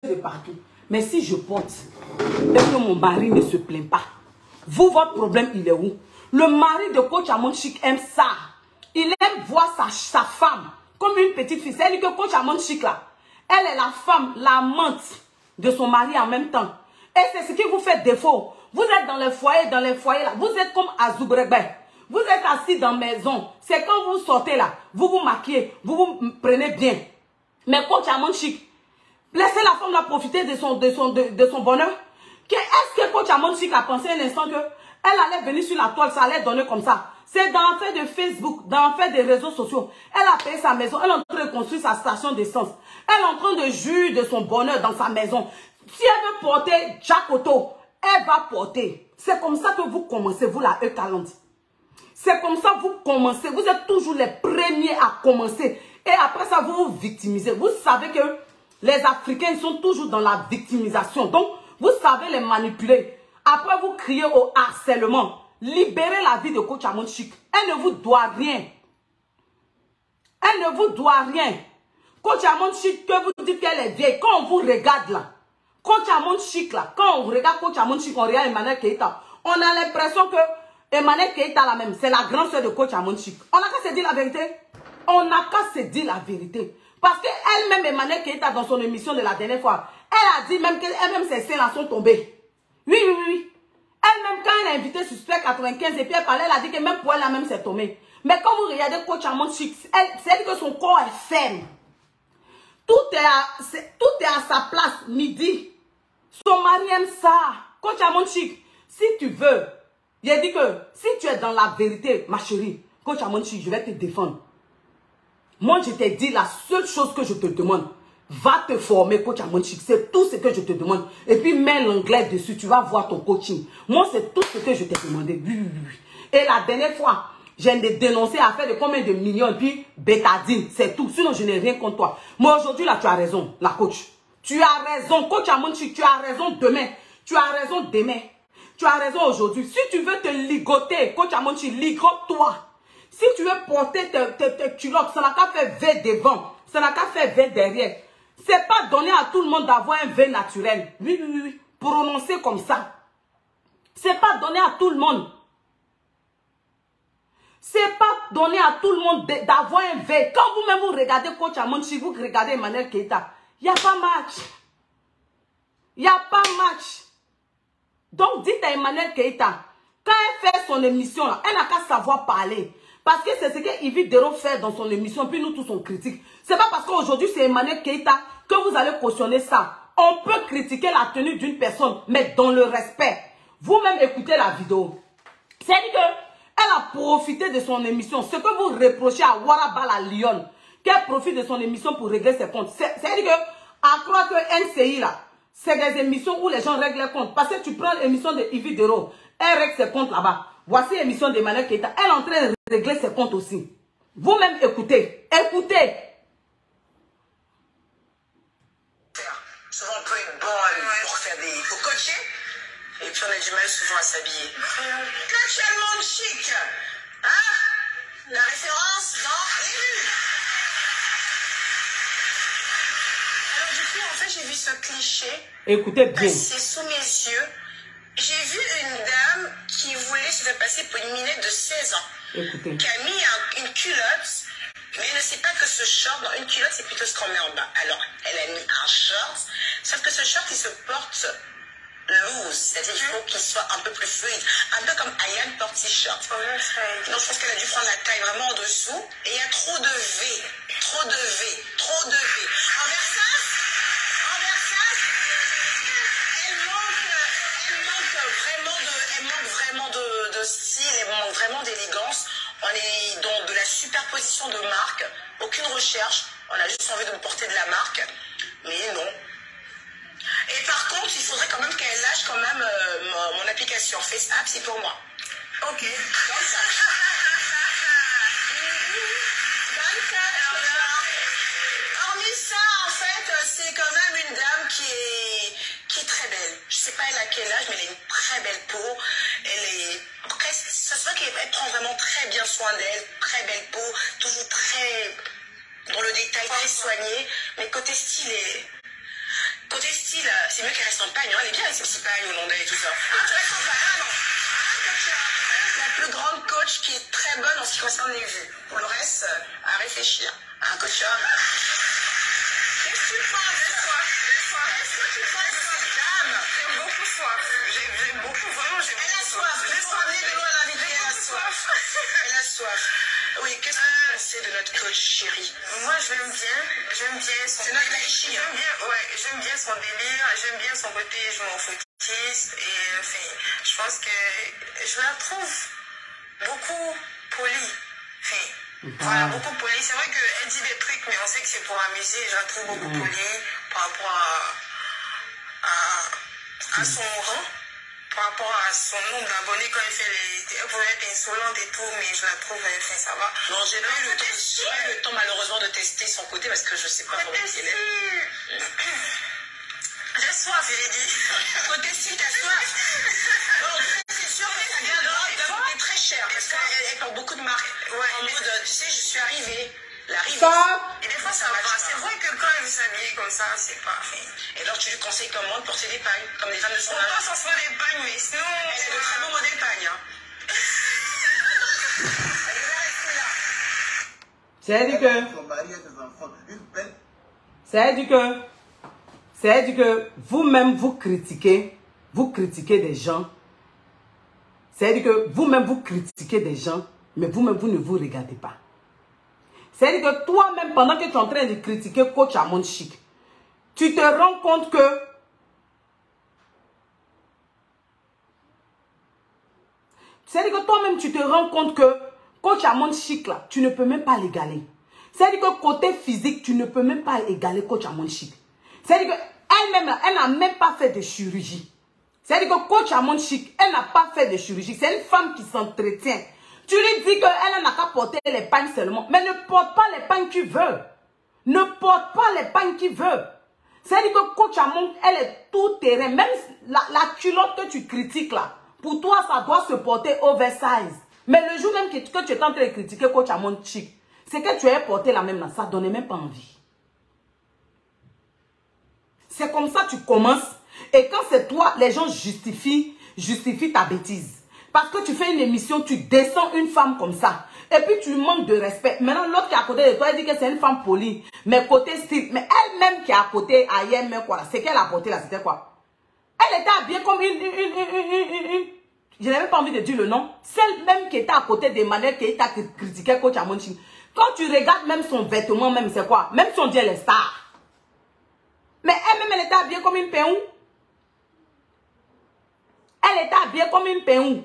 de partout. Mais si je porte et que mon mari ne se plaint pas, vous, votre problème, il est où? Le mari de Coach Amon Chic aime ça. Il aime voir sa femme comme une petite fille. C'est-à-dire que Coach Amon Chic, là, elle est la femme, l'amante de son mari en même temps. Et c'est ce qui vous fait défaut. Vous êtes dans les foyers, là. Vous êtes comme Azoubrebe. Vous êtes assis dans la maison. C'est quand vous sortez là, vous vous maquillez, vous vous prenez bien. Mais Coach Amon Chic, laissez la femme là profiter de son bonheur. Est-ce que Coach Amon Chic a pensé un instant que elle allait venir sur la toile, ça allait donner comme ça? C'est dans l'affaire de Facebook, dans l'affaire des réseaux sociaux. Elle a payé sa maison, elle est en train de construire sa station d'essence. Elle est en train de jouir de son bonheur dans sa maison. Si elle veut porter Jack Otto, elle va porter. C'est comme ça que vous commencez, vous la E40. C'est comme ça que vous commencez. Vous êtes toujours les premiers à commencer. Et après ça, vous vous victimisez. Vous savez que les Africains sont toujours dans la victimisation. Donc, vous savez les manipuler. Après, vous criez au harcèlement. Libérez la vie de Coach Amon Chic. Elle ne vous doit rien. Elle ne vous doit rien. Coach Amon Chic, que vous dites qu'elle est vieille. Quand on vous regarde là, Coach Amon Chic là, quand on regarde Coach Amon Chic, on regarde Emmanuel Keita, on a l'impression que Emmanuel Keita la même, c'est la grande soeur de Coach Amon Chic. On n'a qu'à se dire la vérité. On n'a qu'à se dire la vérité. Parce qu'elle-même, Emmanuel Keita, dans son émission de la dernière fois, elle a dit même qu'elle-même, ses seins là sont tombés. Oui, oui, oui. Elle-même, quand elle a invité Suspect 95 et puis elle parlait, elle a dit que même pour elle, même c'est tombé. Mais quand vous regardez Coach Amon Chic, c'est que son corps est ferme. Tout est à sa place, midi. Son mari aime ça. Coach Amon Chic, si tu veux, il a dit que si tu es dans la vérité, ma chérie, Coach Amon Chic, je vais te défendre. Moi, je t'ai dit la seule chose que je te demande. Va te former, Coach Amon Chic. C'est tout ce que je te demande. Et puis, mets l'anglais dessus. Tu vas voir ton coaching. Moi, c'est tout ce que je t'ai demandé. Et la dernière fois, j'ai dénoncé à faire de combien de millions. Et puis, bétadine. C'est tout. Sinon, je n'ai rien contre toi. Moi, aujourd'hui, là, tu as raison, la coach. Tu as raison, Coach Amon Chic. Tu as raison demain. Tu as raison demain. Tu as raison aujourd'hui. Si tu veux te ligoter, Coach Amon Chic, ligote-toi. Si tu veux porter tes culottes, ça n'a qu'à faire V devant. Ça n'a qu'à faire V derrière. C'est pas donné à tout le monde d'avoir un V naturel. Oui, oui, oui. Prononcer comme ça. C'est pas donné à tout le monde. C'est pas donné à tout le monde d'avoir un V. Quand vous-même vous regardez Coach Amon Chic, vous regardez Emmanuel Keita, il n'y a pas match. Il n'y a pas match. Donc dites à Emmanuel Keita, quand elle fait son émission, là, elle n'a qu'à savoir parler. Parce que c'est ce que Yves Dero fait dans son émission, puis nous tous on critique. C'est pas parce qu'aujourd'hui c'est Emmanuel Keita que vous allez cautionner ça. On peut critiquer la tenue d'une personne, mais dans le respect. Vous-même écoutez la vidéo. C'est-à-dire qu'elle a profité de son émission. Ce que vous reprochez à Warabal à Lyon, qu'elle profite de son émission pour régler ses comptes. C'est-à-dire que, à croire que NCI là, c'est des émissions où les gens règlent les comptes. Parce que tu prends l'émission de Yves Dero, elle règle ses comptes là-bas. Voici l'émission d'Emmanuel Keita. Elle est en train de régler ses comptes aussi. Vous-même écoutez. Écoutez. Souvent on peut être bonne pour coacher. Et puis on a du mal souvent à s'habiller. Coach Amon Chic. Hein? La référence dans les rues. Alors du coup, en fait, j'ai vu ce cliché. Écoutez bien. C'est sous mes yeux. J'ai vu une dame qui voulait se faire passer pour une minette de 16 ans. Écoutez. Qui a mis une culotte, mais elle ne sait pas que ce short, dans une culotte, c'est plutôt ce qu'on met en bas. Alors, elle a mis un short, sauf que ce short, il se porte loose, c'est-à-dire qu'il faut qu'il soit un peu plus fluide, un peu comme Ayane porte t-shirt. Donc, je pense qu'elle a dû prendre la taille vraiment en dessous, et il y a trop de V, trop de V, trop de V. En Versace, de style, elle manque vraiment d'élégance. On est dans de la superposition de marques, aucune recherche, on a juste envie de me porter de la marque, mais non. Et par contre, il faudrait quand même qu'elle lâche quand même mon application FaceApp, c'est pour moi. Ok. Comme ça. Hormis ça, en fait, c'est quand même une dame qui est très belle. Je sais pas elle a quel âge, mais elle a une très belle peau. Elle est presque, ça se voit qu'elle prend vraiment très bien soin d'elle, très belle peau, toujours très dans le détail, très soignée. Mais côté style, c'est mieux qu'elle reste en pagne. Elle est bien avec ses petits pagnes hollandais et tout ça. Tu restes en pagne, non. La plus grande coach qui est très bonne en ce qui concerne les vues. Pour le reste, à réfléchir. Un coach. Qu'est-ce que tu penses de Soif? Qu'est-ce que tu penses de cette dame? J'aime beaucoup Soif. J'aime beaucoup, vraiment, j'aime beaucoup. Elle a soif. Laisse-moi amener de loin l'invité, elle a soif. Elle a soif. Oui, qu'est-ce que vous pensez de notre coach chérie? Moi, j'aime bien son délire. J'aime bien son délire, j'aime bien son côté je m'en foutiste. Et enfin, je pense que je la trouve beaucoup polie. Enfin, voilà, beaucoup polie. C'est vrai qu'elle dit des trucs, mais on sait que c'est pour amuser. Je la trouve beaucoup polie par rapport à son rang. Par rapport à son nombre d'abonnés, quand elle pouvait être insolente et tout, mais je la trouve, enfin, ça va. Non, j'ai pas eu le temps malheureusement de tester son côté parce que je sais pas comment il est. J'ai soif, j'ai dit. Côté si t'as soif. Non, c'est sûr que ça vient de très cher parce qu'elle porte beaucoup de marques. Ouais, en mode, tu sais, je suis arrivée. Et des fois, ça va. C'est vrai que quand elle veut s'habiller comme ça, c'est pas fait. Et alors, tu lui conseilles comment de porter des pagnes, comme des femmes de son âge? On passe en soi des pagnes, mais sinon. Elle est de très beaux modèles pagnes, hein. C'est-à-dire que vous-même, vous critiquez des gens. C'est-à-dire que vous-même, vous critiquez des gens, mais vous-même, vous ne vous regardez pas. C'est-à-dire que toi-même, pendant que tu es en train de critiquer Coach Amon Chic, tu te rends compte que c'est-à-dire que toi-même, tu te rends compte que Coach Amon Chic, là, tu ne peux même pas l'égaler. C'est-à-dire que côté physique, tu ne peux même pas égaler Coach Amon Chic. C'est-à-dire qu'elle-même, elle n'a même pas fait de chirurgie. C'est-à-dire que Coach Amon Chic, elle n'a pas fait de chirurgie. C'est une femme qui s'entretient. Tu lui dis qu'elle n'a qu'à porter les pagnes seulement. Mais ne porte pas les pagnes qu'il veut. Ne porte pas les pagnes qu'il veut. C'est-à-dire que Coach Amon, elle est tout terrain. Même la culotte que tu critiques là, pour toi, ça doit se porter oversize. Mais le jour même que tu es en train de critiquer Coach Amon Chic, c'est que tu as porté la même là. Ça ne donnait même pas envie. C'est comme ça que tu commences. Et quand c'est toi, les gens justifient ta bêtise. Parce que tu fais une émission, tu descends une femme comme ça. Et puis tu lui manques de respect. Maintenant, l'autre qui est à côté de toi, elle dit que c'est une femme polie. Mais côté style. Mais elle-même qui est à côté, ailleurs, mais quoi, c'est qu'elle a porté là, c'était quoi? Elle était habillée comme je n'avais même pas envie de dire le nom. Celle même qui était à côté d'Emmanuel, qui t'a critiqué Coach Amon Chic. Quand tu regardes même son vêtement, même c'est quoi? Même son Dieu, elle est star. Mais elle-même, elle était habillée comme une péon. Elle était habillée comme une péon.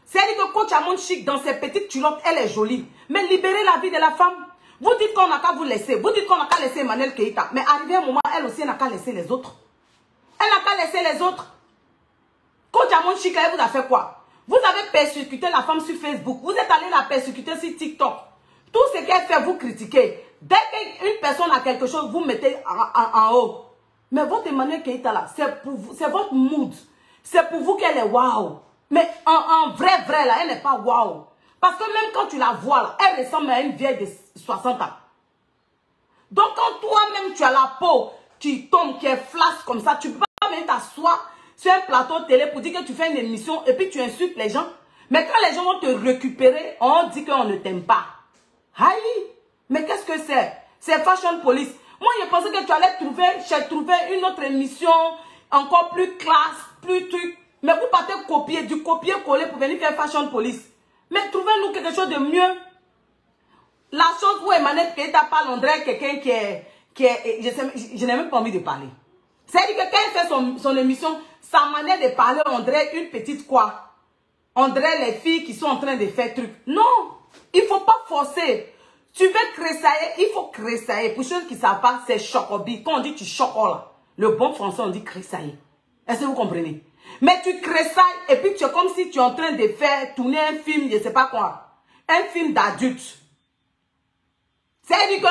C'est-à-dire que Coach Amon Chic, dans ses petites culottes, elle est jolie. Mais libérez la vie de la femme. Vous dites qu'on n'a qu'à vous laisser. Vous dites qu'on n'a qu'à laisser Emmanuel Keita. Mais arrivé un moment, elle aussi n'a qu'à laisser les autres. Elle n'a qu'à laisser les autres. Coach Amon Chic, elle vous a fait quoi? Vous avez persécuté la femme sur Facebook. Vous êtes allé la persécuter sur TikTok. Tout ce qu'elle fait, vous critiquez. Dès qu'une personne a quelque chose, vous mettez en haut. Mais votre Emmanuel Keita là, c'est votre mood. C'est pour vous qu'elle est waouh. Mais en vrai, là, elle n'est pas waouh. Parce que même quand tu la vois, là, elle ressemble à une vieille de 60 ans. Donc quand toi-même, tu as la peau qui tombe, qui est flasque comme ça, tu ne peux pas venir t'asseoir sur un plateau de télé pour dire que tu fais une émission et puis tu insultes les gens. Mais quand les gens vont te récupérer, on dit qu'on ne t'aime pas. Aïe! Mais qu'est-ce que c'est? C'est Fashion Police. Moi, je pensais que tu allais trouver une autre émission encore plus classe, plus truc. Mais vous partez copier, du copier-coller pour venir faire Fashion Police. Mais trouvez-nous quelque chose de mieux. La chose où Emmanuel Keita parle, on dirait quelqu'un qui est je n'ai même pas envie de parler. C'est-à-dire que quand elle fait son émission, sa manière de parler, on dirait une petite quoi. On dirait les filles qui sont en train de faire truc. Non, il ne faut pas forcer. Tu veux cressailler, il faut cressailler. Pour ceux qui ne savent pas, c'est chocobi. Quand on dit tu chocoles, le bon français, on dit cressailler. Est-ce que vous comprenez? Mais tu cressailles et puis tu es comme si tu es en train de faire tourner un film, je ne sais pas quoi. Un film d'adulte. C'est-à-dire que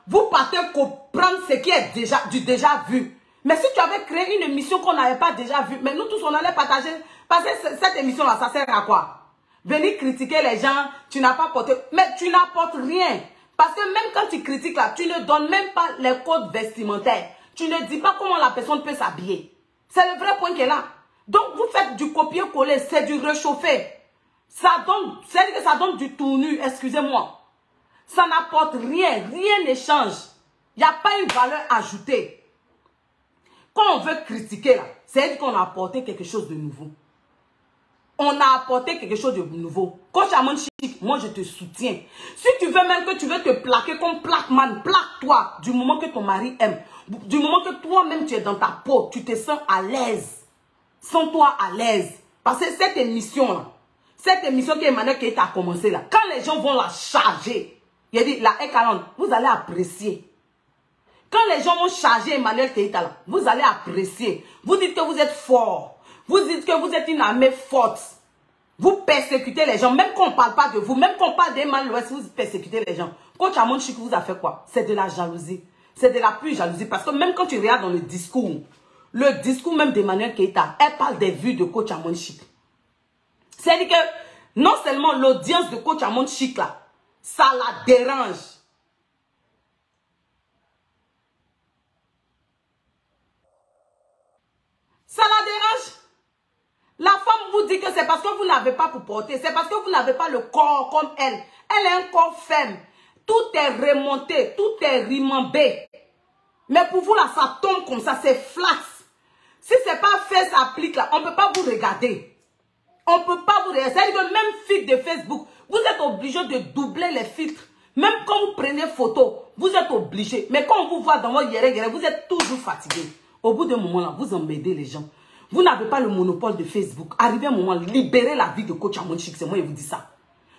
vous partez comprendre ce qui est déjà vu. Mais si tu avais créé une émission qu'on n'avait pas déjà vue, mais nous tous on allait partager. Parce que cette émission-là, ça sert à quoi? Venir critiquer les gens, tu n'as pas porté. Mais tu n'apportes rien. Parce que même quand tu critiques là, tu ne donnes même pas les codes vestimentaires. Tu ne dis pas comment la personne peut s'habiller. C'est le vrai point qui est là. Donc, vous faites du copier-coller, c'est du réchauffé. Ça donne du tournu, excusez-moi. Ça n'apporte rien, rien ne change. Il n'y a pas une valeur ajoutée. Quand on veut critiquer, là, c'est qu'on a apporté quelque chose de nouveau. On a apporté quelque chose de nouveau. Coach Amon Chic, moi je te soutiens. Si tu veux même que tu veux te plaquer comme plaqueman, plaque-toi du moment que ton mari aime. Du moment que toi-même tu es dans ta peau, tu te sens à l'aise. Sens-toi à l'aise. Parce que cette émission-là, cette émission qu'Emmanuel Keïta a commencé là, quand les gens vont la charger, il a dit, la E40, vous allez apprécier. Quand les gens vont charger Emmanuel Keïta là, vous allez apprécier. Vous dites que vous êtes fort. Vous dites que vous êtes une armée forte. Vous persécutez les gens. Même quand on ne parle pas de vous, même quand on parle d'Emmanuel l'Ouest, vous persécutez les gens. Coach Amon Chic vous a fait quoi? C'est de la jalousie. C'est de la pure jalousie. Parce que même quand tu regardes dans le discours même d'Emmanuel Keïta, elle parle des vues de Coach Amon Chic. C'est-à-dire que non seulement l'audience de Coach Amon Chic là, ça la dérange. Ça la dérange. La femme vous dit que c'est parce que vous n'avez pas pour porter. C'est parce que vous n'avez pas le corps comme elle. Elle a un corps ferme. Tout est remonté. Tout est rimambé. Mais pour vous là, ça tombe comme ça. C'est flat. Si c'est pas fait, ça applique là. On ne peut pas vous regarder. On ne peut pas vous regarder. C'est-à-dire que même filtre de Facebook, vous êtes obligé de doubler les filtres. Même quand vous prenez photo, vous êtes obligé. Mais quand on vous voit dans votre yéré, vous êtes toujours fatigué. Au bout d'un moment là, vous emmerdez les gens. Vous n'avez pas le monopole de Facebook. Arrivez un moment, libérez la vie de Coach Amon Chic. C'est moi qui vous dis ça.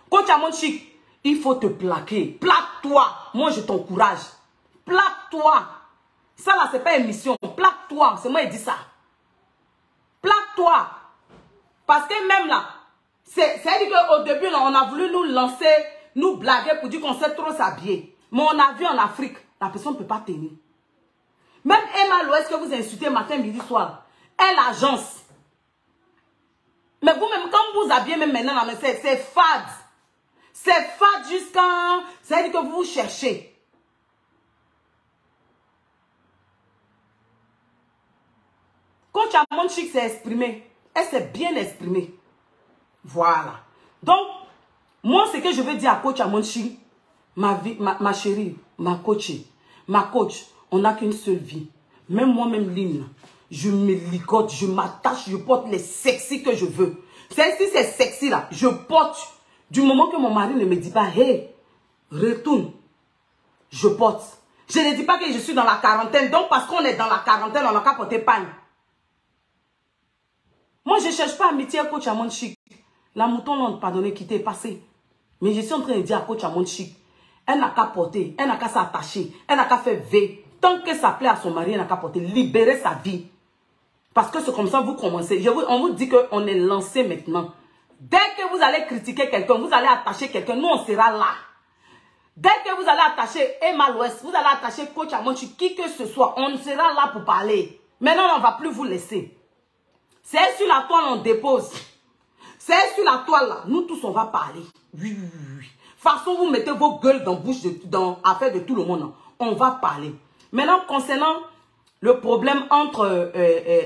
Coach Amon Chic, il faut te plaquer. Plaque-toi. Moi, je t'encourage. Plaque-toi. Ça là, c'est pas une mission. Plaque-toi. C'est moi qui dis ça. Plaque-toi. Parce que même là, c'est-à-dire qu'au début, là, on a voulu nous lancer, nous blaguer pour dire qu'on sait trop s'habiller. Mais on a vu en Afrique, la personne ne peut pas tenir. Même Emma l'Ouest que vous insultez matin, midi, soir. Elle agence. Mais vous-même, quand vous vous habillez même maintenant, c'est fade. C'est fade jusqu'à... C'est-à-dire que vous vous cherchez. Coach Amon Chic s'est exprimée. Elle s'est bien exprimée. Voilà. Donc, moi, ce que je veux dire à Coach Amon Chic, ma chérie, ma coach, on n'a qu'une seule vie. Même moi-même, Lynn, je me ligote, je m'attache, je porte les sexy que je veux. Si c'est sexy là, je porte. Du moment que mon mari ne me dit pas, hey, retourne, je porte. Je ne dis pas que je suis dans la quarantaine. Donc, parce qu'on est dans la quarantaine, on n'a qu'à porter pagne. Moi, je ne cherche pas amitié à Coach Amon Chic. La mouton l'ont pardonné, quitté, passé. Mais je suis en train de dire à Coach Amon Chic, elle n'a qu'à porter, elle n'a qu'à s'attacher, elle n'a qu'à faire V. Tant que ça plaît à son mari, elle n'a qu'à porter. Libérer sa vie. Parce que c'est comme ça que vous commencez. On vous dit qu'on est lancé maintenant. Dès que vous allez critiquer quelqu'un, vous allez attacher quelqu'un, nous on sera là. Dès que vous allez attacher Emma l'Ouest, vous allez attacher Coach Amon Chic, qui que ce soit, on sera là pour parler. Maintenant, on ne va plus vous laisser. C'est sur la toile on dépose. C'est sur la toile là, nous tous on va parler. Oui, oui, oui. De toute façon, vous mettez vos gueules dans la bouche, dans l'affaire de tout le monde. On va parler. Maintenant, concernant le problème entre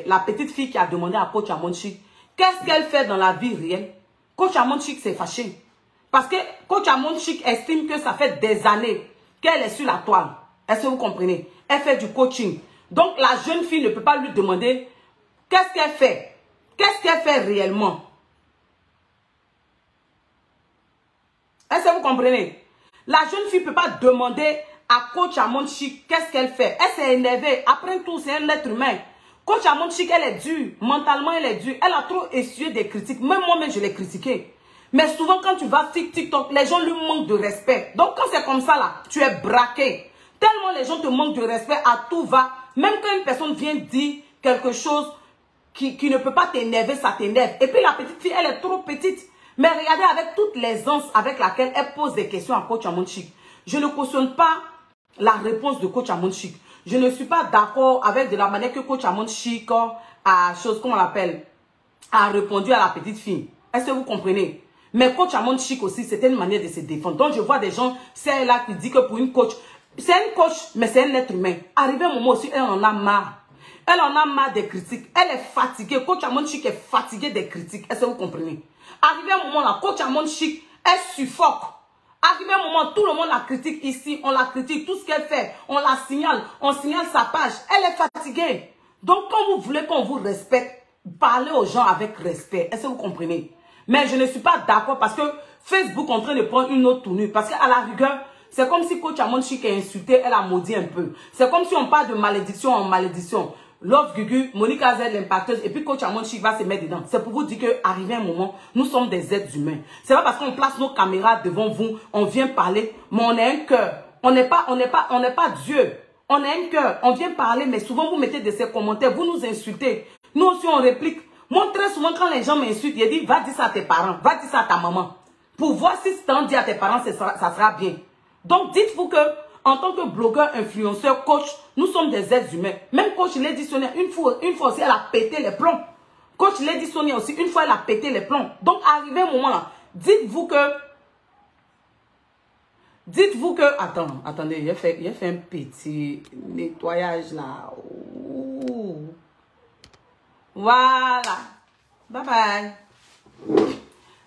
la petite fille qui a demandé à Coach Amon Chic, qu'est-ce qu'elle fait dans la vie réelle? Coach Amon Chic s'est fâché. Parce que Coach Amon Chic estime que ça fait des années qu'elle est sur la toile. Est-ce que vous comprenez? Elle fait du coaching. Donc, la jeune fille ne peut pas lui demander qu'est-ce qu'elle fait. Qu'est-ce qu'elle fait réellement? Est-ce que vous comprenez? La jeune fille ne peut pas demander à Coach Amon Chic qu'est-ce qu'elle fait. Elle s'est énervée. Après tout, c'est un être humain. Coach Amon Chic, elle est dure. Mentalement, elle est dure. Elle a trop essuyé des critiques. Même moi-même, je l'ai critiquée. Mais souvent, quand tu vas sur TikTok, les gens lui manquent de respect. Donc, quand c'est comme ça, là, tu es braqué. Tellement les gens te manquent de respect, à tout va. Même quand une personne vient dire quelque chose qui ne peut pas t'énerver, ça t'énerve. Et puis, la petite fille, elle est trop petite. Mais regardez avec toute l'aisance avec laquelle elle pose des questions à Coach Amon Chic. Je ne cautionne pas la réponse de Coach Amon Chic. Je ne suis pas d'accord avec de la manière que Coach Amon Chic a, comment on l'appelle, a répondu à la petite fille. Est-ce que vous comprenez? Mais Coach Amon Chic aussi, c'était une manière de se défendre. Donc, je vois des gens, c'est là qui dit que pour une coach, C'est une coach, mais c'est un être humain. Arrivé un moment aussi, elle en a marre. Elle en a marre des critiques. Elle est fatiguée. Coach Amon Chic est fatiguée des critiques. Est-ce que vous comprenez? Arrivé un moment là, coach Amon Chic, elle suffoque. Arrivé un moment, tout le monde la critique ici. On la critique, tout ce qu'elle fait. On la signale. On signale sa page. Elle est fatiguée. Donc, quand vous voulez qu'on vous respecte, parlez aux gens avec respect. Est-ce que vous comprenez? Mais je ne suis pas d'accord parce que Facebook est en train de prendre une autre tournure. Parce qu'à la rigueur, c'est comme si coach Amon Chic est insulté, elle a maudit un peu. C'est comme si on parle de malédiction en malédiction. Love Gugu, Monique Azed, l'impacteuse, et puis coach Amon Chic va se mettre dedans. C'est pour vous dire qu'arrivé un moment, nous sommes des êtres humains. C'est pas parce qu'on place nos caméras devant vous, on vient parler, mais on est un cœur. On n'est pas Dieu. On est un cœur. On vient parler, mais souvent vous mettez de ces commentaires, vous nous insultez. Nous aussi on réplique. Moi très souvent quand les gens m'insultent, ils disent va dire ça à tes parents, va dire ça à ta maman. Pour voir si tu t'en dis à tes parents, ça sera bien. Donc dites-vous que en tant que blogueur, influenceur, coach, nous sommes des êtres humains. Même coach Lady Sonia, une fois aussi, elle a pété les plombs. Coach Lady Sonia aussi, une fois, elle a pété les plombs. Donc, arrivé un moment là, dites-vous que... Attendez, il a fait un petit nettoyage là. Ouh. Voilà. Bye bye.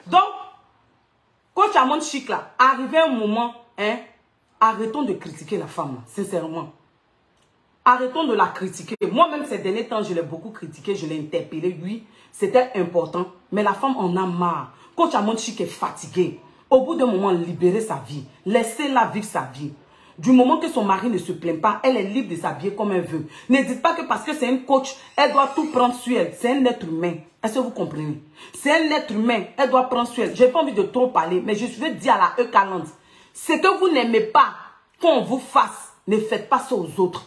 Donc, coach Amon Chic là, arrivé un moment, hein, arrêtons de critiquer la femme, sincèrement. Arrêtons de la critiquer. Moi-même, ces derniers temps, je l'ai beaucoup critiqué, je l'ai interpellé. Oui, c'était important. Mais la femme en a marre. Coach Amon Chic est fatiguée. Au bout d'un moment, libérez sa vie. Laissez-la vivre sa vie. Du moment que son mari ne se plaint pas, elle est libre de s'habiller comme elle veut. Ne dites pas que parce que c'est une coach, elle doit tout prendre sur elle. C'est un être humain. Est-ce que vous comprenez? C'est un être humain. Elle doit prendre sur elle. Je n'ai pas envie de trop parler, mais je veux dire à la E40. Ce que vous n'aimez pas qu'on vous fasse, ne faites pas ça aux autres.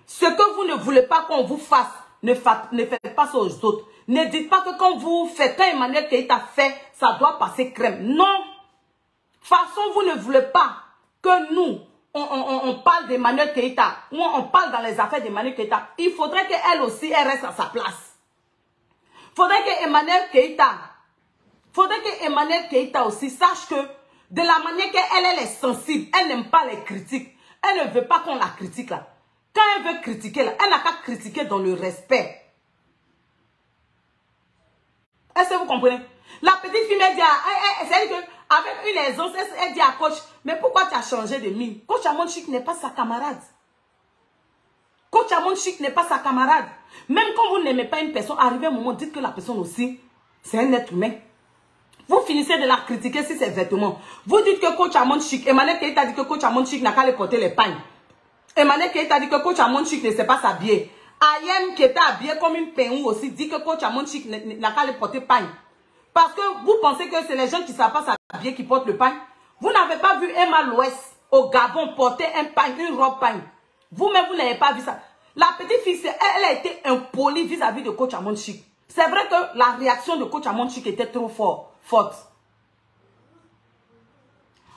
Ce que vous ne voulez pas qu'on vous fasse, ne faites pas ça aux autres. Ne dites pas que quand vous faites, quand Emmanuel Keïta fait, ça doit passer crème. Non. De toute façon, vous ne voulez pas que nous, on parle d'Emmanuel Keïta, ou on parle dans les affaires d'Emmanuel Keïta. Il faudrait qu'elle aussi, elle reste à sa place. Il faudrait qu'Emmanuel Keïta aussi sache que de la manière qu'elle est sensible, elle n'aime pas les critiques. Elle ne veut pas qu'on la critique là. Quand elle veut critiquer là, elle n'a qu'à critiquer dans le respect. Est-ce que vous comprenez? La petite fille elle dit, c'est qu'avec une aisance, elle dit à coach, mais pourquoi tu as changé de mine? Coach Amon Chic n'est pas sa camarade. Coach Amon Chic n'est pas sa camarade. Même quand vous n'aimez pas une personne, arrivé un moment, dites que la personne aussi, c'est un être humain. Vous finissez de la critiquer si c'est vêtements. Vous dites que coach Amon Chic, Emmanuel Keïta dit que coach Amon Chic n'a qu'à aller porter les pagnes. Emmanuel Keïta dit que coach Amon Chic ne sait pas s'habiller. Ayem qui était habillé comme une peignou aussi dit que coach Amon Chic n'a qu'à aller porter pagne. Parce que vous pensez que c'est les gens qui ne savent pas s'habiller qui portent le pagne. Vous n'avez pas vu Emma Louest au Gabon porter un pagne, une robe pagne. Vous-même, vous n'avez pas vu ça. La petite fille, elle a été impolie vis-à-vis de coach Amon Chic. C'est vrai que la réaction de coach Amon Chic était trop forte.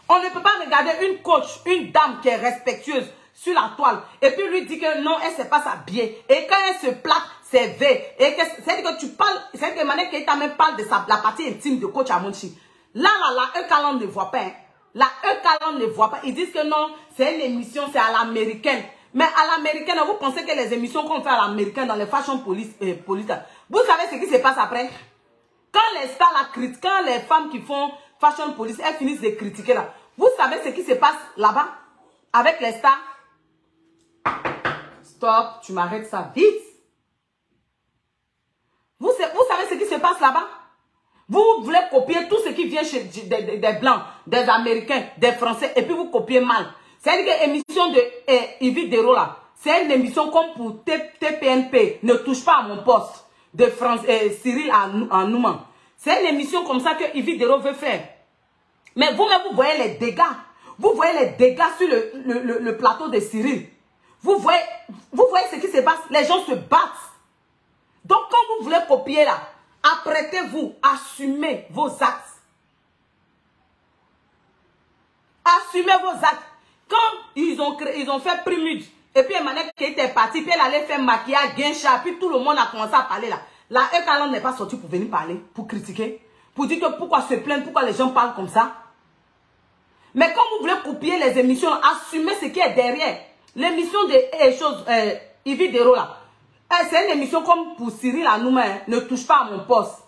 On ne peut pas regarder une coach, une dame qui est respectueuse sur la toile et puis lui dire que non, elle ne sait pas s'habiller. Et quand elle se plaque, c'est vrai. Et c'est que tu parles, c'est que Emmanuel Keïta même parle de la partie intime de coach Amon Chic. Là, la E40 ne voit pas. Hein. La E40 ne voit pas. Ils disent que non, c'est une émission, c'est à l'américaine. Mais à l'américaine, vous pensez que les émissions qu'on fait à l'américaine dans les fashion police, vous savez ce qui se passe après? Quand les stars la critiquent, quand les femmes qui font fashion police, elles finissent de critiquer là. Vous savez ce qui se passe là-bas avec les stars? Stop, tu m'arrêtes ça vite. Vous savez ce qui se passe là-bas? Vous voulez copier tout ce qui vient chez des Blancs, des Américains, des Français, et puis vous copiez mal. C'est-à-dire que l'émission de Yves Dero là, c'est une émission comme pour TPNP, ne touche pas à mon poste, de Cyril en Nouman. C'est une émission comme ça que Yves Dero veut faire. Mais vous-même, vous voyez les dégâts. Vous voyez les dégâts sur le plateau de Cyril. Vous voyez ce qui se passe. Les gens se battent. Donc, quand vous voulez copier là, apprêtez-vous, assumez vos actes. Assumez vos actes. Quand ils ont fait Primud, et puis Emmanuel qui était parti, puis elle allait faire maquillage, Gensha, puis tout le monde a commencé à parler là. La E40 n'est pas sortie pour venir parler, pour critiquer, pour dire que pourquoi se plaindre, pourquoi les gens parlent comme ça. Mais quand vous voulez copier les émissions, assumez ce qui est derrière. L'émission des choses, Yves Dero là, c'est une émission comme pour Cyril Hanouma, hein, ne touche pas à mon poste.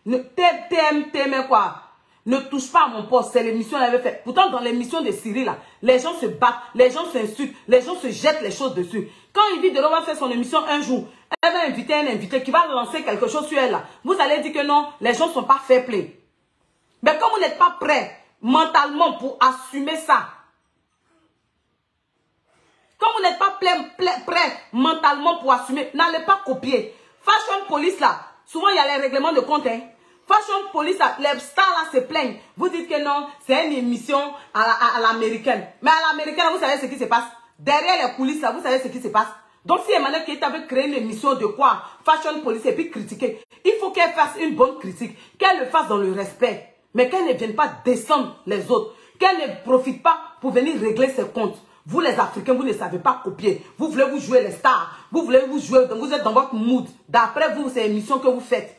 TM quoi. Ne touche pas à mon poste, c'est l'émission qu'elle avait fait. Pourtant, dans l'émission de Cyril, là, les gens se battent, les gens s'insultent, les gens se jettent les choses dessus. Quand Yves Dero va faire son émission un jour, elle va inviter un invité qui va lancer quelque chose sur elle, là. Vous allez dire que non, les gens ne sont pas fair play. Mais quand vous n'êtes pas prêt mentalement pour assumer ça, quand vous n'êtes pas prêt mentalement pour assumer, n'allez pas copier. Fashion Police, là, souvent il y a les règlements de compte, hein. Fashion Police, les stars là se plaignent. Vous dites que non, c'est une émission à l'américaine. Mais à l'américaine, vous savez ce qui se passe. Derrière les coulisses, là, vous savez ce qui se passe. Donc si Emmanuel Keïta veut créer une émission de quoi, Fashion Police, et puis critiquer, il faut qu'elle fasse une bonne critique. Qu'elle le fasse dans le respect. Mais qu'elle ne vienne pas descendre les autres. Qu'elle ne profite pas pour venir régler ses comptes. Vous les Africains, vous ne savez pas copier. Vous voulez vous jouer les stars. Vous voulez vous jouer, vous êtes dans votre mood. D'après vous, c'est l'émission que vous faites.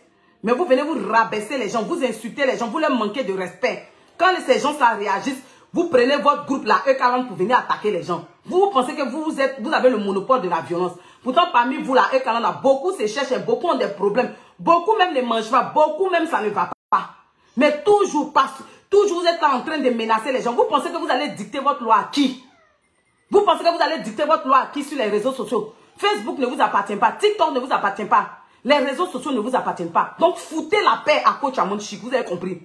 Mais vous venez vous rabaisser les gens, vous insultez les gens, vous leur manquez de respect. Quand ces gens ça réagissent, vous prenez votre groupe, la E40, pour venir attaquer les gens. Vous pensez que vous avez le monopole de la violence. Pourtant, parmi vous, la E40, beaucoup se cherchent, beaucoup ont des problèmes. Beaucoup même ne mangent pas, beaucoup même ça ne va pas. Mais toujours, toujours vous êtes en train de menacer les gens. Vous pensez que vous allez dicter votre loi à qui? Vous pensez que vous allez dicter votre loi à qui sur les réseaux sociaux? Facebook ne vous appartient pas, TikTok ne vous appartient pas. Les réseaux sociaux ne vous appartiennent pas. Donc, foutez la paix à Coach Amon Chic. Vous avez compris.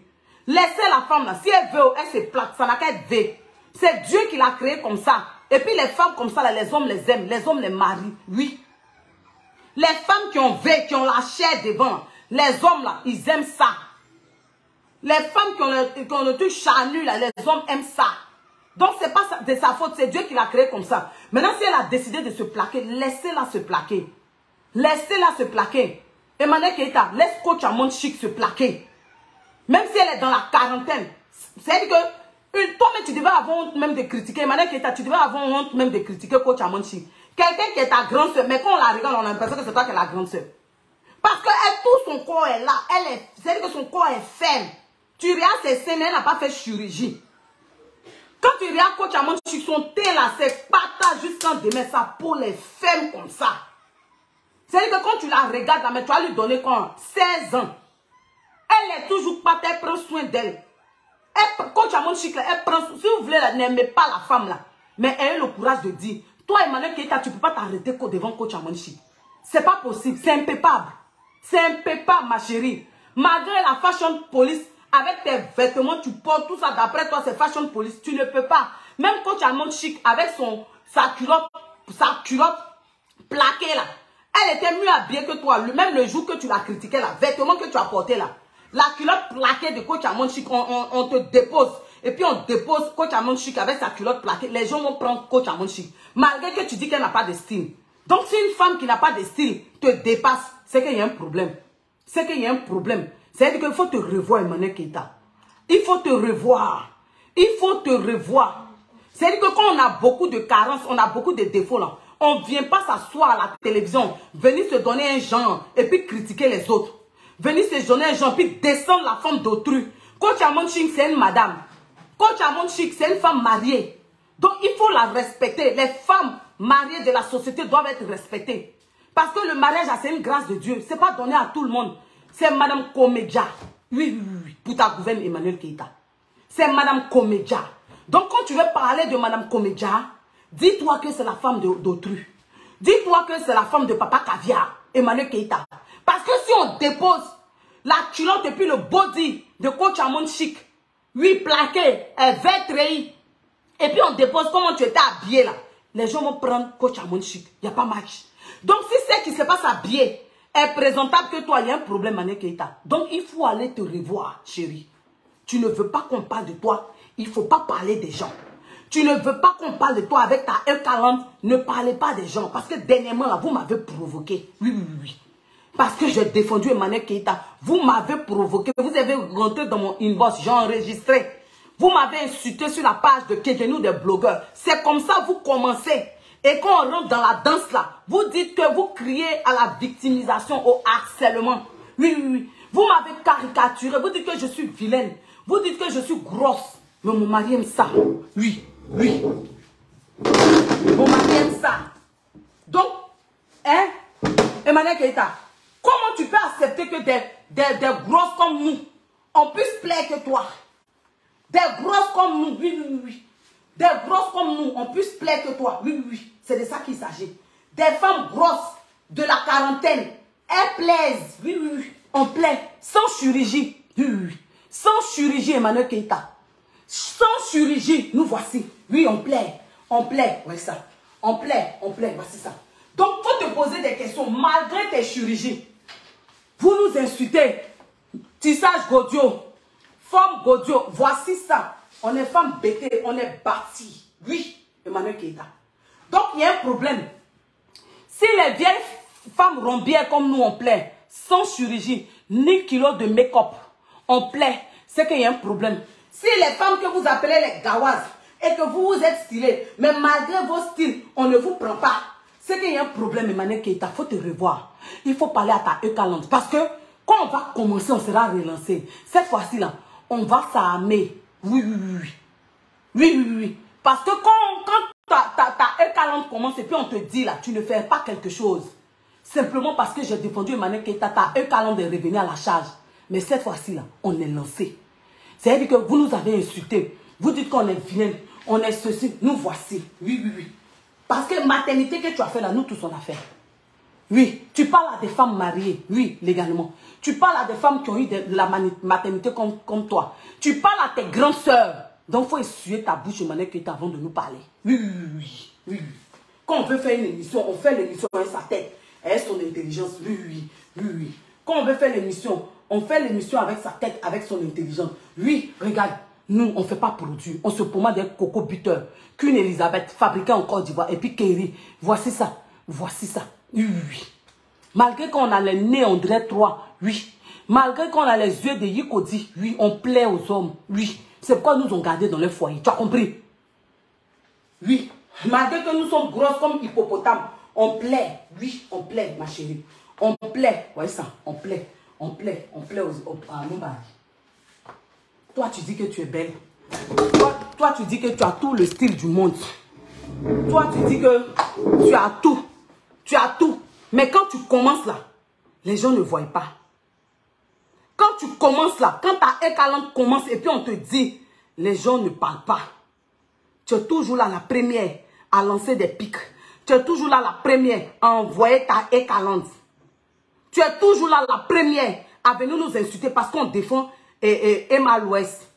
Laissez la femme là. Si elle veut, elle se plaque. Ça n'a qu'à être V. C'est Dieu qui l'a créé comme ça. Et puis, les femmes comme ça, là, les hommes les aiment. Les hommes les marient. Oui. Les femmes qui ont V, qui ont la chair devant. Les hommes là, ils aiment ça. Les femmes qui ont le truc charnu là, les hommes aiment ça. Donc, c'est pas de sa faute. C'est Dieu qui l'a créé comme ça. Maintenant, si elle a décidé de se plaquer, laissez-la se plaquer. Laissez-la se plaquer. Emmanuel Keïta, laisse Coach Amon Chic se plaquer. Même si elle est dans la quarantaine. C'est-à-dire que toi-même, tu devais avoir honte même de critiquer. Emmanuel Keïta, tu devais avoir honte même de critiquer Coach Amon Chic. Quelqu'un qui est ta grande soeur, mais quand on la regarde, on a l'impression que c'est toi qui es la grande soeur. Parce que tout son corps est là. C'est-à-dire que son corps est ferme. Tu regardes ses seins, mais elle n'a pas fait chirurgie. Quand tu regardes Coach Amon Chic, son thé là, c'est patate jusqu'en demain. Sa peau est ferme comme ça. C'est-à-dire que quand tu la regardes, mais tu vas lui donner quand 16 ans. Elle est toujours pas, elle prend soin d'elle. Coach Amon Chic, elle prend soin. Si vous voulez, n'aimez pas la femme là. Mais elle a le courage de dire, toi Emmanuel Keïta, tu ne peux pas t'arrêter devant Coach Amon Chic. C'est pas possible, c'est impépable. C'est impépable ma chérie. Malgré la Fashion Police, avec tes vêtements, tu portes tout ça, d'après toi c'est Fashion Police, tu ne peux pas. Même Coach Amon Chic, avec sa culotte plaquée là. Elle était mieux habillée que toi. Même le jour que tu l'as critiqué, là, vêtements que tu as porté là. La culotte plaquée de Coach Amon Chic, on te dépose. Et puis on dépose Coach Amon Chic avec sa culotte plaquée. Les gens vont prendre Coach Amon Chic. Malgré que tu dis qu'elle n'a pas de style. Donc si une femme qui n'a pas de style te dépasse, c'est qu'il y a un problème. C'est qu'il y a un problème. C'est-à-dire qu'il faut te revoir, Emmanuel Keïta. Il faut te revoir. Il faut te revoir. C'est-à-dire que quand on a beaucoup de carences, on a beaucoup de défauts là. On ne vient pas s'asseoir à la télévision, venir se donner un genre et puis critiquer les autres. Venir se donner un genre puis descendre la femme d'autrui. Coach Amon Chic, c'est une madame. Coach Amon Chic, c'est une femme mariée. Donc il faut la respecter. Les femmes mariées de la société doivent être respectées. Parce que le mariage, c'est une grâce de Dieu. Ce n'est pas donné à tout le monde. C'est Madame Comédia. Oui, pour ta gouverne Emmanuel Keïta. C'est Madame Comédia. Donc quand tu veux parler de Madame Comédia, dis-toi que c'est la femme d'autrui. Dis-toi que c'est la femme de Papa Caviar, Emmanuel Keïta. Parce que si on dépose la culotte et puis le body de Coach Amon Chic, oui, plaqué, vert treillis, et puis on dépose comment tu étais habillé là, les gens vont prendre Coach Amon Chic. Il n'y a pas match. Donc si c'est qui se passe habillé est présentable que toi, il y a un problème, Emmanuel Keïta. Donc il faut aller te revoir, chérie. Tu ne veux pas qu'on parle de toi, il ne faut pas parler des gens. Tu ne veux pas qu'on parle de toi avec ta E40. Ne parlez pas des gens. Parce que dernièrement, là, vous m'avez provoqué. Oui. Parce que j'ai défendu Emmanuel Keïta. Vous m'avez provoqué. Vous avez rentré dans mon inbox. J'ai enregistré. Vous m'avez insulté sur la page de Kegenou des blogueurs. C'est comme ça vous commencez. Et quand on rentre dans la danse là, vous dites que vous criez à la victimisation, au harcèlement. Oui. Vous m'avez caricaturé. Vous dites que je suis vilaine. Vous dites que je suis grosse. Mais mon mari aime ça. Oui, oui. Mon mari aime ça. Donc, hein, Emmanuel Keita, comment tu peux accepter que des grosses comme nous, on puisse plaire que toi? Des grosses comme nous, oui, oui, oui. Des grosses comme nous, on puisse plaire que toi. Oui, oui, oui. C'est de ça qu'il s'agit. Des femmes grosses de la quarantaine, elles plaisent. Oui, oui, oui. On plaît. Sans chirurgie. Oui, oui, oui. Sans chirurgie, Emmanuel Keita. Sans chirurgie, nous voici. Oui, on plaît. On plaît. Oui, ça. On plaît. Voici ça. Donc, il faut te poser des questions malgré tes chirurgies. Vous nous insultez. Tissage Godio. Femme Godio. Voici ça. On est femme bêtée. On est bâti. Oui, Emmanuel Keita. Donc, il y a un problème. Si les vieilles femmes rombières comme nous, on plaît, sans chirurgie, ni kilo de make-up, on plaît, c'est qu'il y a un problème. Si les femmes que vous appelez les gawaz, et que vous êtes stylés, mais malgré vos styles, on ne vous prend pas, c'est qu'il y a un problème, Emmanuel Keita. Il faut te revoir. Il faut parler à ta Eucalante. Parce que quand on va commencer, on sera relancé. Cette fois-ci-là, on va s'armer. Oui, oui, oui. Oui, oui, oui. Parce que quand ta Eucalante commence et puis on te dit là, tu ne fais pas quelque chose. Simplement parce que j'ai défendu Emmanuel Keita, ta Eucalante est revenue à la charge. Mais cette fois-ci-là, on est lancé. C'est-à-dire que vous nous avez insultés. Vous dites qu'on est vilain, on est ceci. Nous voici. Oui, oui, oui. Parce que maternité que tu as fait là, nous tous on a fait. Oui, tu parles à des femmes mariées. Oui, légalement. Tu parles à des femmes qui ont eu de la maternité comme toi. Tu parles à tes grandes sœurs. Donc, il faut essuyer ta bouche, Emmanuel Keita, avant de nous parler. Oui, oui, oui, oui, oui. Quand on veut faire une émission, on fait l'émission avec sa tête. Elle son intelligence. Oui, oui, oui, oui. Quand on veut faire l'émission, on fait l'émission avec sa tête, avec son intelligence. Oui, regarde, nous, on ne fait pas produit. On se pommade des coco buteurs. Qu'une Elisabeth fabriquée en Côte d'Ivoire. Et puis Kéry. Voici ça. Voici ça. Oui, oui, oui. Malgré qu'on a les nez, on dirait 3. Oui. Malgré qu'on a les yeux de Yikodi. Oui, on plaît aux hommes. Oui. C'est pourquoi nous ont gardés dans les foyers. Tu as compris? Oui. Malgré que nous sommes grosses comme hippopotames, on plaît. Oui, on plaît, ma chérie. On plaît. Voyez ça. On plaît. On plaît. On plaît à nos maris. Toi, tu dis que tu es belle. Toi, tu dis que tu as tout le style du monde. Toi, tu dis que tu as tout. Tu as tout. Mais quand tu commences là, les gens ne voient pas. Quand tu commences là, quand ta Eucalante commence et puis on te dit, les gens ne parlent pas. Tu es toujours là la première à lancer des pics. Tu es toujours là la première à envoyer ta Eucalante. Tu es toujours là la première à venir nous insulter parce qu'on défend Emma l'Ouest.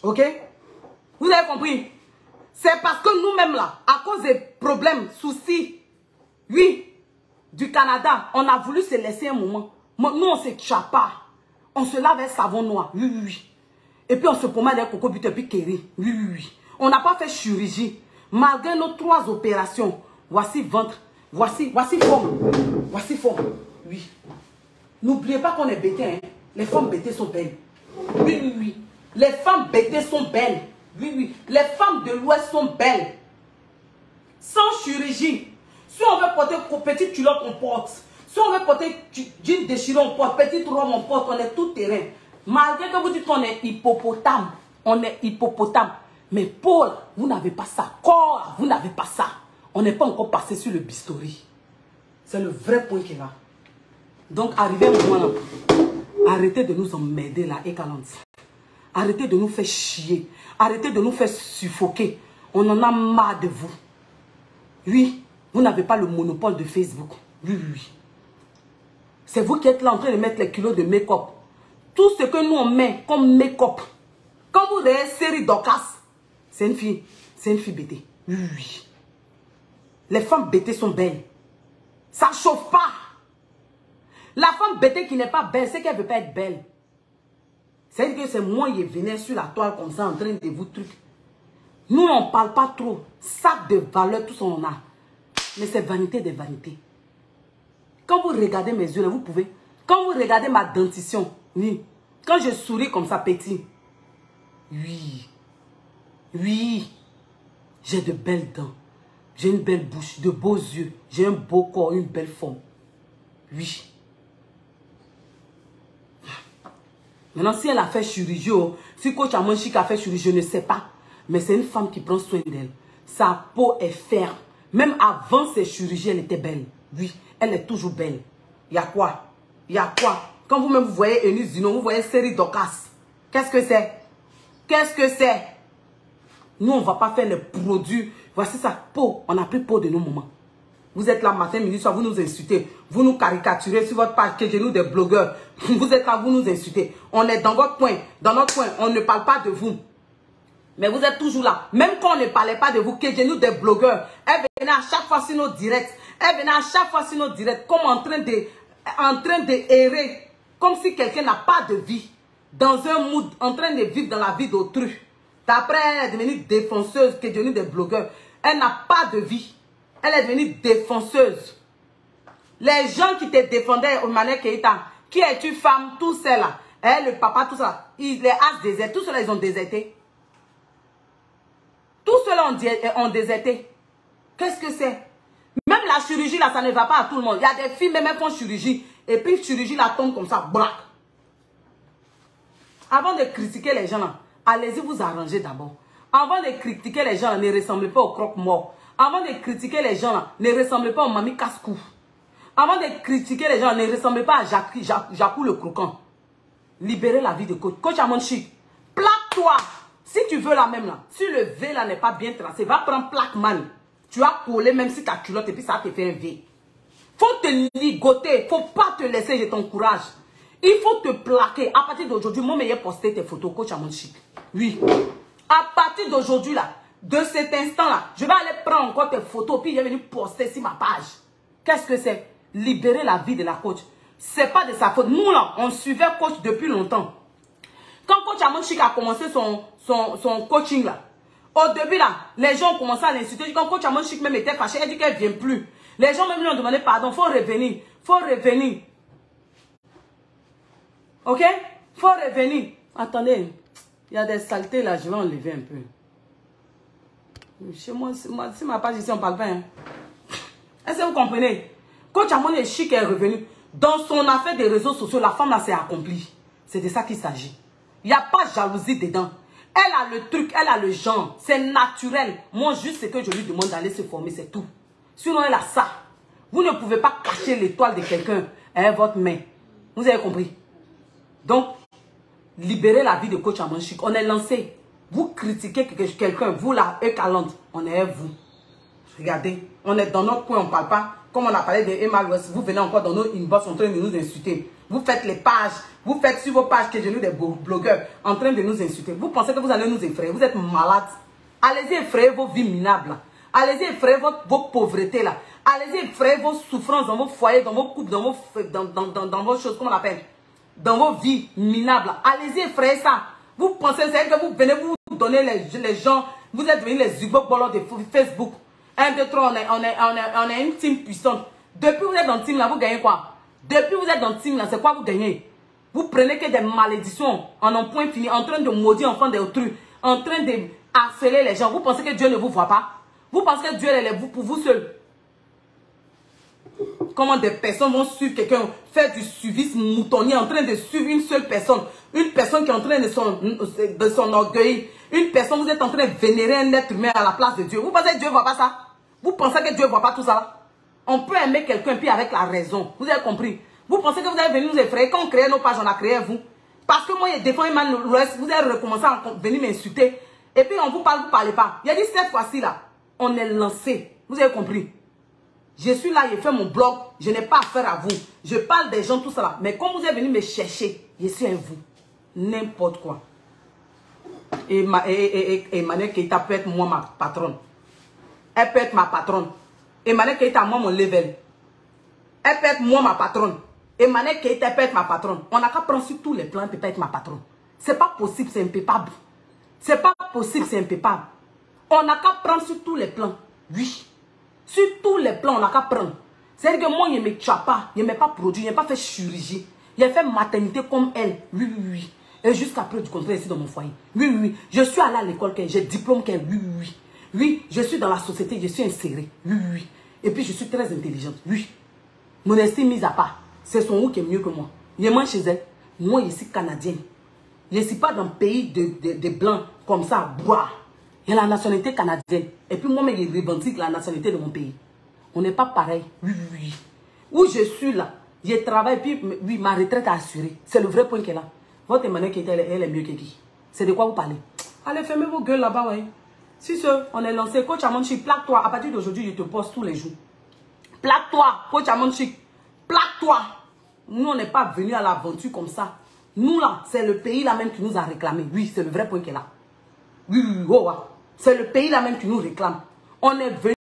Ok? Vous avez compris? C'est parce que nous-mêmes là, à cause des problèmes, soucis, oui, du Canada, on a voulu se laisser un moment. Nous, on ne se tchape pas. On se lave avec savon noir. Oui, oui, oui. Et puis on se pommade avec coco butte et puis Kéry. Oui, oui, oui. On n'a pas fait chirurgie. Malgré nos 3 opérations, voici ventre, voici forme. Voici forme. Oui. N'oubliez pas qu'on est bêtés. Hein. Les femmes bêtées sont belles. Oui, oui, oui. Les femmes bêtées sont belles. Oui, oui. Les femmes de l'Ouest sont belles. Sans chirurgie. Si on veut porter petite culotte, on porte. Si on veut porter jean déchiré, on porte. Petite robe, on porte. On est tout terrain. Malgré que vous dites qu'on est hippopotame. On est hippopotame. Mais Paul, vous n'avez pas ça. Corps, vous n'avez pas ça. On n'est pas encore passé sur le bistouri. C'est le vrai point qui est là. Donc, arrivé un moment là. Arrêtez de nous emmerder là, Eucalante. Arrêtez de nous faire chier. Arrêtez de nous faire suffoquer. On en a marre de vous. Oui, vous n'avez pas le monopole de Facebook. Oui, oui, oui. C'est vous qui êtes là en train de mettre les kilos de make-up. Tout ce que nous on met comme make-up. Quand vous avez une série d'Ocas, c'est une fille bêtée. Oui, oui, oui. Les femmes bêtées sont belles. Ça ne chauffe pas. La femme bêtée qui n'est pas belle, c'est qu'elle ne veut pas être belle. C'est-à-dire que c'est moi qui venais sur la toile comme ça en train de vous truc. Nous, on ne parle pas trop. Sac de valeur, tout ça on a. Mais c'est vanité des vanités. Quand vous regardez mes yeux, là, vous pouvez. Quand vous regardez ma dentition, oui. Quand je souris comme ça, petit. Oui. Oui. J'ai de belles dents. J'ai une belle bouche, de beaux yeux. J'ai un beau corps, une belle forme. Oui. Maintenant, si elle a fait chirurgie, si coach Amon Chic a fait chirurgie, je ne sais pas. Mais c'est une femme qui prend soin d'elle. Sa peau est ferme. Même avant ses chirurgies, elle était belle. Oui, elle est toujours belle. Il y a quoi? Il y a quoi? Quand vous-même vous voyez Eunice Zinon, vous voyez Série Docas. Qu'est-ce que c'est? Qu'est-ce que c'est? Nous, on ne va pas faire les produits. Voici sa peau. On a pris peau de nos mamans. Vous êtes là matin, midi, soir, vous nous insultez. Vous nous caricaturez sur votre page, que nous des blogueurs. Vous êtes là, vous nous insultez. On est dans votre coin. Dans notre coin, on ne parle pas de vous. Mais vous êtes toujours là. Même quand on ne parlait pas de vous, que nous des blogueurs. Elle venait à chaque fois sur nos directs. Elle venait à chaque fois sur nos directs comme en train de errer. Comme si quelqu'un n'a pas de vie. Dans un mood, en train de vivre dans la vie d'autrui. D'après, elle est devenue défonceuse, que devenue des blogueurs. Elle n'a pas de vie. Elle est devenue défonceuse. Les gens qui te défendaient au Mané Keïta, qui es-tu femme, tout ça là, le papa, tout ça, les as désertés, tout cela ils ont déserté. Tout cela ont déserté. Qu'est-ce que c'est? Même la chirurgie là, ça ne va pas à tout le monde. Il y a des filles même font chirurgie, et puis chirurgie là tombe comme ça, braque. Avant de critiquer les gens là, allez-y vous arranger d'abord. Avant de critiquer les gens là, ne ressemblez pas au croque-mort. Avant de critiquer les gens là, ne ressemblez pas au Mami Casse-Cou. Avant de critiquer les gens, ne ressemblez pas à Jacou le croquant. Libérez la vie de coach. Coach Amon Chic, plaque-toi. Si tu veux la même là, si le V là n'est pas bien tracé, va prendre plaque man. Tu as collé même si ta culotte et puis ça te fait un V. Faut te ligoter, faut pas te laisser, je t'encourage. Il faut te plaquer. À partir d'aujourd'hui, moi, je vais poster tes photos, coach Amon Chic. Oui. À partir d'aujourd'hui là, de cet instant là, je vais aller prendre encore tes photos puis je vais venir poster sur ma page. Qu'est-ce que c'est? Libérer la vie de la coach. C'est pas de sa faute. Nous là, on suivait coach depuis longtemps. Quand coach Amon Chic a commencé son coaching là, au début là, les gens ont commencé à l'insulter. Quand coach Amon Chic même était fâché, elle dit qu'elle ne vient plus. Les gens même lui ont demandé pardon, faut revenir. Faut revenir. Ok? Faut revenir. Attendez, il y a des saletés là, je vais enlever un peu. Chez moi, si ma page ici, on parle pas. Hein. Est-ce que vous comprenez? Coach Amon Chic est revenu. Dans son affaire des réseaux sociaux, la femme là s'est accomplie. C'est de ça qu'il s'agit. Il n'y a pas de jalousie dedans. Elle a le truc, elle a le genre. C'est naturel. Moi, juste ce que je lui demande d'aller se former, c'est tout. Sinon, elle a ça. Vous ne pouvez pas cacher l'étoile de quelqu'un avec votre main. Vous avez compris? Donc, libérez la vie de coach Amon Chic. On est lancé. Vous critiquez quelqu'un, vous là, Ekalante, on est vous. Regardez, on est dans notre coin, on ne parle pas. Comme on a parlé de Emma West, vous venez encore dans nos inbox en train de nous insulter. Vous faites les pages, vous faites sur vos pages que j'ai nous des blogueurs en train de nous insulter. Vous pensez que vous allez nous effrayer, vous êtes malades. Allez-y effrayer vos vies minables. Allez-y effrayer vos pauvretés là. Allez-y effrayer vos souffrances dans vos foyers, dans vos couples, dans vos choses, comment on l'appelle, dans vos vies minables. Allez-y effrayer ça. Vous pensez que vous venez vous donner les gens, vous êtes devenus les Hugo de Facebook. 1, 2, 3, on est une team puissante. Depuis vous êtes dans le team là, vous gagnez quoi? Depuis vous êtes dans le team là, c'est quoi vous gagnez? Vous prenez que des malédictions en un point fini, en train de maudire enfants d'autrui, en train de harceler les gens. Vous pensez que Dieu ne vous voit pas? Vous pensez que Dieu est pour vous seul? Comment des personnes vont suivre quelqu'un, faire du suivisme moutonnier, en train de suivre une seule personne. Une personne qui est en train de son orgueil. Une personne, vous êtes en train de vénérer un être humain à la place de Dieu. Vous pensez que Dieu ne voit pas ça? Vous pensez que Dieu ne voit pas tout ça? On peut aimer quelqu'un puis avec la raison. Vous avez compris? Vous pensez que vous allez venir nous effrayer? Quand on crée nos pages, on a créé vous. Parce que moi, je défends Emmanuel l'Ouest, vous allez recommencer à venir m'insulter. Et puis on vous parle, vous ne parlez pas. Il a dit cette fois-ci là, on est lancé. Vous avez compris? Je suis là, je fais mon blog, je n'ai pas affaire à vous. Je parle des gens, tout ça là. Mais quand vous êtes venu me chercher, je suis un vous. N'importe quoi. Et Emmanuel Keïta peut être moi ma patronne. Elle peut être ma patronne. Emmanuel Keïta, moi mon level. Elle peut être moi ma patronne. Emmanuel Keïta peut être ma patronne. On n'a qu'à prendre sur tous les plans, elle peut pas être ma patronne. C'est pas possible, c'est impépable. C'est pas possible, c'est impépable. On n'a qu'à prendre sur tous les plans. Oui. Sur tous les plans, on n'a qu'à prendre. C'est-à-dire que moi, je ne me tue pas. Je ne m'ai pas produit, je n'ai pas fait chirurgie. J'ai fait maternité comme elle. Oui, oui, oui. Et jusqu'à preuve du contraire ici dans mon foyer. Oui, oui, oui. Je suis allée à l'école, j'ai diplôme qu'elle. Oui, oui, oui. Oui, je suis dans la société, je suis insérée. Oui, oui, oui. Et puis, je suis très intelligente. Oui. Mon estime mise à part. C'est son ou qui est mieux que moi. Je mange chez elle. Moi, je suis canadienne. Je ne suis pas dans le pays de blancs comme ça. Boah. Il y a la nationalité canadienne. Et puis moi-même, je revendique la nationalité de mon pays. On n'est pas pareil. Oui, oui, oui. Où je suis là, je travaille, puis oui, ma retraite est assurée. C'est le vrai point qu'elle a. Votre manière qui était, elle est mieux que qui? C'est de quoi vous parlez? Allez, fermez vos gueules là-bas, ouais. Si on est lancé, coach Amonchik, plaque-toi. À partir d'aujourd'hui, je te poste tous les jours. Plaque-toi, coach Amonchik. Plaque-toi. Nous, on n'est pas venus à l'aventure comme ça. Nous, là, c'est le pays là même qui nous a réclamé. Oui, c'est le vrai point qu'elle a. Oui, oui, oui, oh, c'est le pays là même qui nous réclame. On est venu.